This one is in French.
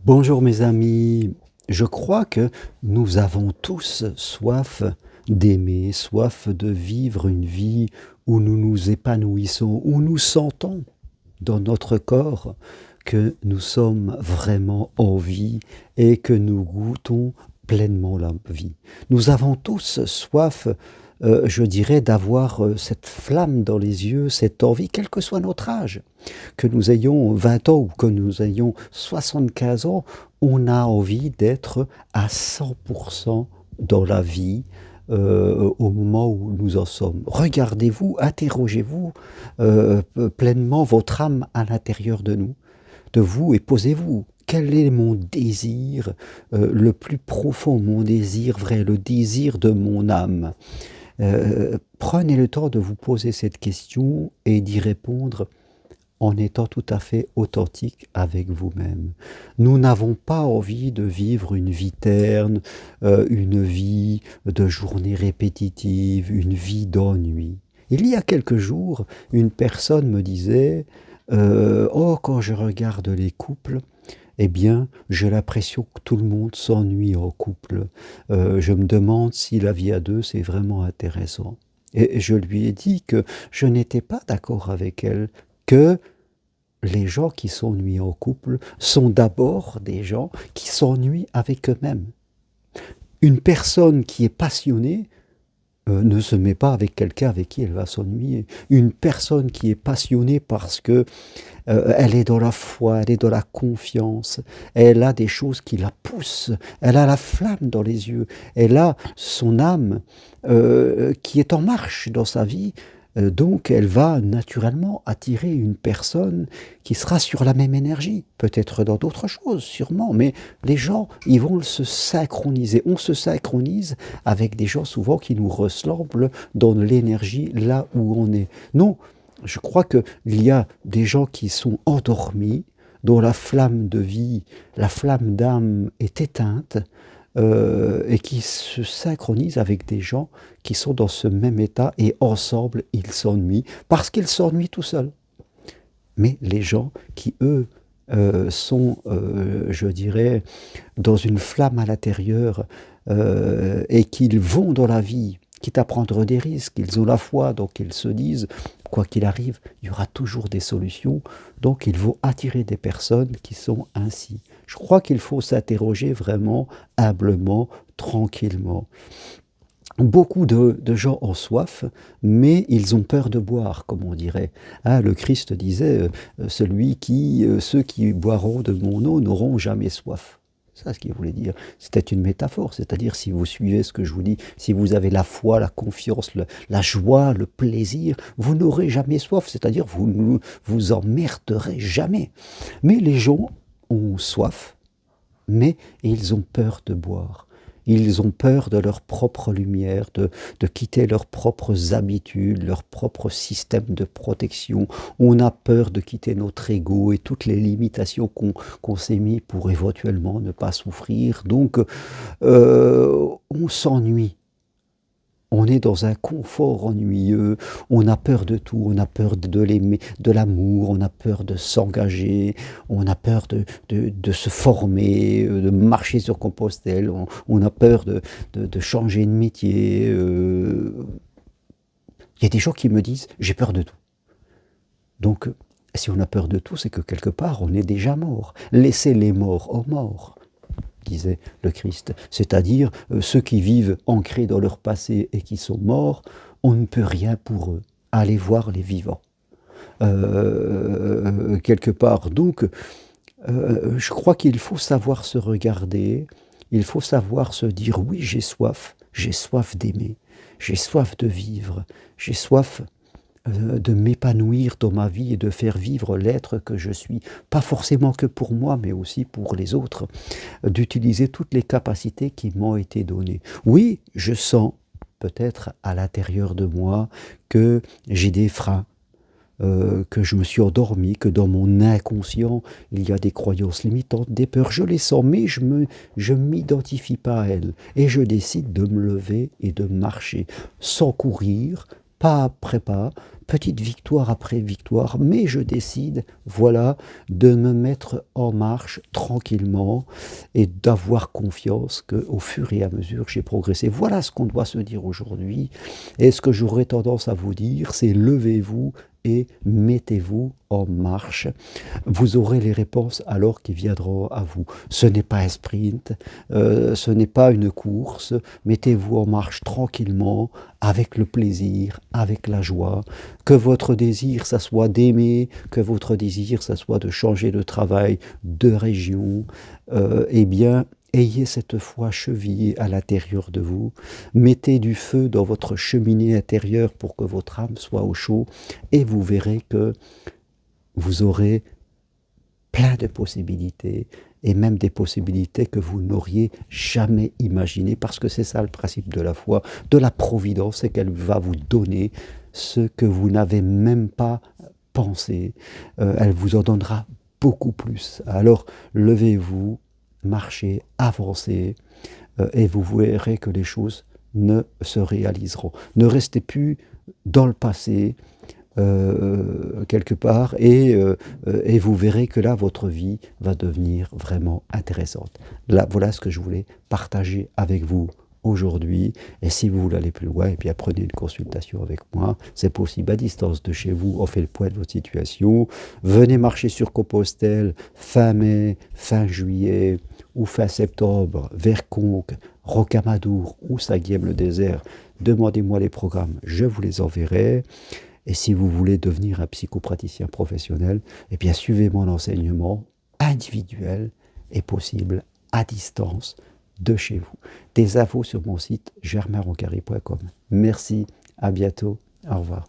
Bonjour mes amis, je crois que nous avons tous soif d'aimer, soif de vivre une vie où nous nous épanouissons, où nous sentons dans notre corps que nous sommes vraiment en vie et que nous goûtons pleinement la vie. Nous avons tous soif, je dirais, d'avoir cette flamme dans les yeux, cette envie, quel que soit notre âge. Que nous ayons 20 ans ou que nous ayons 75 ans, on a envie d'être à 100% dans la vie au moment où nous en sommes. Regardez-vous, interrogez-vous pleinement votre âme à l'intérieur de vous et posez-vous. Quel est mon désir le plus profond, mon désir vrai, le désir de mon âme? Prenez le temps de vous poser cette question et d'y répondre en étant tout à fait authentique avec vous-même. Nous n'avons pas envie de vivre une vie terne, une vie de journée répétitive, une vie d'ennui. Il y a quelques jours, une personne me disait oh, quand je regarde les couples, eh bien, j'ai l'impression que tout le monde s'ennuie en couple. Je me demande si la vie à deux, c'est vraiment intéressant. Et je lui ai dit que je n'étais pas d'accord avec elle, que les gens qui s'ennuient en couple sont d'abord des gens qui s'ennuient avec eux-mêmes. Une personne qui est passionnée ne se met pas avec quelqu'un avec qui elle va s'ennuyer. Une personne qui est passionnée parce que elle est dans la foi, elle est dans la confiance, elle a des choses qui la poussent, elle a la flamme dans les yeux, elle a son âme qui est en marche dans sa vie. Donc elle va naturellement attirer une personne qui sera sur la même énergie, peut-être dans d'autres choses, sûrement, mais les gens, ils vont se synchroniser. On se synchronise avec des gens souvent qui nous ressemblent dans l'énergie là où on est. Non, je crois qu'il y a des gens qui sont endormis, dont la flamme de vie, la flamme d'âme est éteinte, et qui se synchronisent avec des gens qui sont dans ce même état et ensemble ils s'ennuient parce qu'ils s'ennuient tout seuls. Mais les gens qui, eux, sont, je dirais, dans une flamme à l'intérieur et qu'ils vont dans la vie, quitte à prendre des risques, ils ont la foi, donc ils se disent, quoi qu'il arrive, il y aura toujours des solutions, donc il faut attirer des personnes qui sont ainsi. Je crois qu'il faut s'interroger vraiment humblement, tranquillement. Beaucoup de gens ont soif, mais ils ont peur de boire, comme on dirait. Ah, le Christ disait, ceux qui boiront de mon eau n'auront jamais soif. C'est ça ce qu'il voulait dire. C'était une métaphore, c'est-à-dire si vous suivez ce que je vous dis, si vous avez la foi, la confiance, la joie, le plaisir, vous n'aurez jamais soif, c'est-à-dire vous ne vous emmerderez jamais. Mais les gens ont soif, mais ils ont peur de boire. Ils ont peur de leur propre lumière, de quitter leurs propres habitudes, leur propre système de protection. On a peur de quitter notre ego et toutes les limitations qu'on s'est mis pour éventuellement ne pas souffrir. Donc, on s'ennuie. On est dans un confort ennuyeux, on a peur de tout, on a peur de l'aimer, de l'amour, on a peur de s'engager, on a peur de se former, de marcher sur Compostelle, on a peur de changer de métier. Il y a des gens qui me disent « j'ai peur de tout ». Donc, si on a peur de tout, c'est que quelque part, on est déjà mort. Laissez les morts aux morts, disait le Christ. C'est-à-dire, ceux qui vivent ancrés dans leur passé et qui sont morts, on ne peut rien pour eux. Allez voir les vivants. Quelque part. Donc, je crois qu'il faut savoir se regarder, il faut savoir se dire, oui, j'ai soif d'aimer, j'ai soif de vivre, j'ai soif de m'épanouir dans ma vie et de faire vivre l'être que je suis, pas forcément que pour moi, mais aussi pour les autres, d'utiliser toutes les capacités qui m'ont été données. Oui, je sens peut-être à l'intérieur de moi que j'ai des freins, que je me suis endormi, que dans mon inconscient, il y a des croyances limitantes, des peurs, je les sens, mais je m'identifie pas à elles. Et je décide de me lever et de marcher, sans courir, pas après pas, petite victoire après victoire, mais je décide, voilà, de me mettre en marche tranquillement et d'avoir confiance qu'au fur et à mesure que j'ai progressé. Voilà ce qu'on doit se dire aujourd'hui. Et ce que j'aurais tendance à vous dire, c'est levez-vous et mettez-vous en marche. Vous aurez les réponses alors qui viendront à vous. Ce n'est pas un sprint, ce n'est pas une course. Mettez-vous en marche tranquillement, avec le plaisir, avec la joie. Que votre désir, ça soit d'aimer, que votre désir, ça soit de changer de travail, de région, eh bien, ayez cette foi chevillée à l'intérieur de vous. Mettez du feu dans votre cheminée intérieure pour que votre âme soit au chaud et vous verrez que vous aurez plein de possibilités et même des possibilités que vous n'auriez jamais imaginées parce que c'est ça le principe de la foi, de la providence, c'est qu'elle va vous donner ce que vous n'avez même pas pensé. Elle vous en donnera beaucoup plus. Alors levez-vous, marchez, avancez et vous verrez que les choses ne se réaliseront. Ne restez plus dans le passé, quelque part, et vous verrez que là, votre vie va devenir vraiment intéressante. Là, voilà ce que je voulais partager avec vous aujourd'hui. Et si vous voulez aller plus loin, et bien prenez une consultation avec moi. C'est possible à distance de chez vous. On fait le point de votre situation. Venez marcher sur Compostelle fin mai, fin juillet ou fin septembre vers Conques, Rocamadour ou Saguième-le-Désert. Demandez-moi les programmes, je vous les enverrai. Et si vous voulez devenir un psychopraticien professionnel, eh bien suivez mon enseignement individuel et possible à distance de chez vous. Des infos sur mon site germainroncari.com. Merci, à bientôt, au revoir.